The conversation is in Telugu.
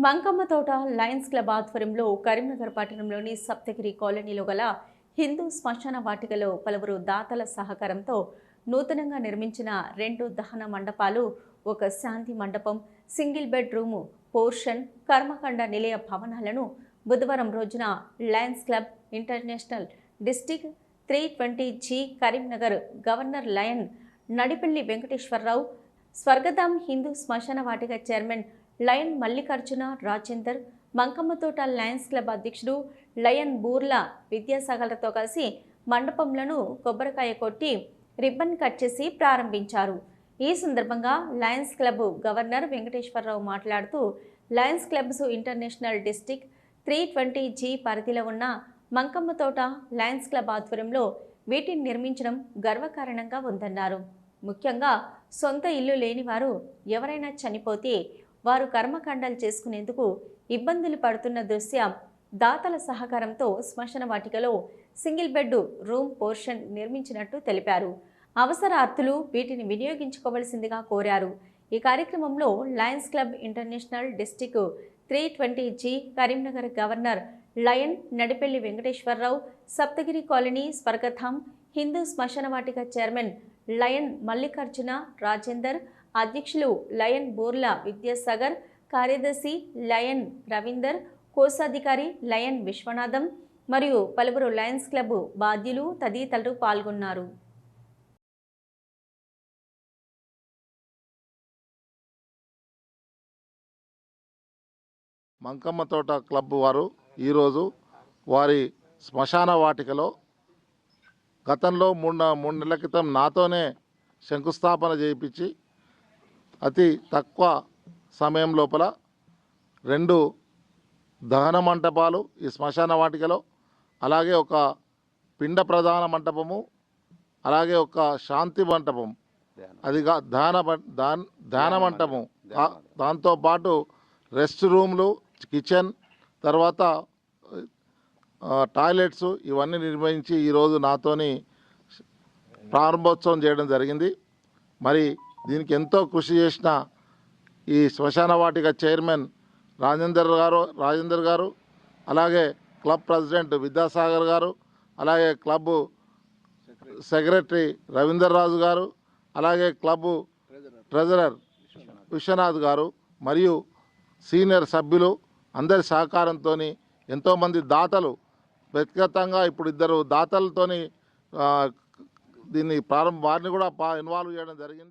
మంకమ్మ తోట లయన్స్ క్లబ్ ఆధ్వర్యంలో కరీంనగర్ పట్టణంలోని సప్తగిరి కాలనీలో గల హిందూ శ్మశాన వాటికలో పలువురు దాతల సహకారంతో నూతనంగా నిర్మించిన 2 దహన మండపాలు, ఒక శాంతి మండపం, సింగిల్ బెడ్ రూము, పోర్షన్, కర్మకాండ నిలయ భవనాలను బుధవారం రోజున Lions Club International district 320G Karimnagar governor lion Nadipelli Venkateswararao, Swargadham Hindu శ్మశాన వాటిక chairman lion Mallikarjuna Rajender, Mankamma Thota Lions Club అధ్యక్షుడు లయన్ బూర్లా విద్యాసాగర్తో కలిసి మండపంలను కొబ్బరికాయ కొట్టి రిబ్బన్ కట్ చేసి ప్రారంభించారు. ఈ సందర్భంగా లయన్స్ క్లబ్ గవర్నర్ వెంకటేశ్వరరావు మాట్లాడుతూ, Lions clubs international district 320G పరిధిలో ఉన్న మంకమ్మ తోట లయన్స్ క్లబ్ ఆధ్వర్యంలో వీటిని నిర్మించడం గర్వకారణంగా ఉందన్నారు. ముఖ్యంగా సొంత ఇల్లు లేని వారు ఎవరైనా చనిపోతే వారు కర్మకాండాలు చేసుకునేందుకు ఇబ్బందులు పడుతున్న దృశ్యం దాతల సహకారంతో శ్మశాన వాటికలో సింగిల్ బెడ్ రూమ్ పోర్షన్ నిర్మించినట్టు తెలిపారు. అవసరార్థులు వీటిని వినియోగించుకోవలసిందిగా కోరారు. ఈ కార్యక్రమంలో Lions Club International district 320G Karimnagar governor lion Nadipelli Venkateswararao, Saptagiri colony Swargadham Hindu శ్మశాన వాటిక చైర్మన్ లయన్ మల్లికార్జున రాజేందర్, అధ్యక్షులు లయన్ బూర్లా విద్యాసాగర్, కార్యదర్శి లయన్ రవీందర్, కోశాధికారి లయన్ విశ్వనాథం మరియు పలువురు లయన్స్ క్లబ్ బాధ్యులు తదితరులు పాల్గొన్నారు. మంకమ్మ తోట క్లబ్ వారు ఈరోజు వారి శ్మశాన వాటికలో గతంలో మూడు నెలల క్రితం నాతోనే శంకుస్థాపన చేయించి అతి తక్కువ సమయం లోపల 2 దహన మంటపాలు ఈ శ్మశాన వాటికలో, అలాగే ఒక పిండ ప్రధాన మంటపము, అలాగే ఒక శాంతి మంటపం, అదిగా ధ్యాన మంటపం, దాంతోపాటు రెస్ట్ రూమ్లు, కిచెన్, తర్వాత టాయిలెట్స్ ఇవన్నీ నిర్వహించి ఈరోజు నాతోని ప్రారంభోత్సవం చేయడం జరిగింది. మరి దీనికి ఎంతో కృషి చేసిన ఈ శ్మశాన వాటిక చైర్మన్ రాజేందర్ గారు, అలాగే క్లబ్ ప్రెసిడెంట్ విద్యాసాగర్ గారు, అలాగే క్లబ్ సెక్రటరీ రవీందర్ రాజు గారు, అలాగే క్లబ్ ట్రెజరర్ విశ్వనాథ్ గారు మరియు సీనియర్ సభ్యులు అందరి సహకారంతో ఎంతోమంది దాతలు, వ్యక్తిగతంగా ఇప్పుడు 2 దాతలతోని దీన్ని వారిని కూడా ఇన్వాల్వ్ చేయడం జరిగింది.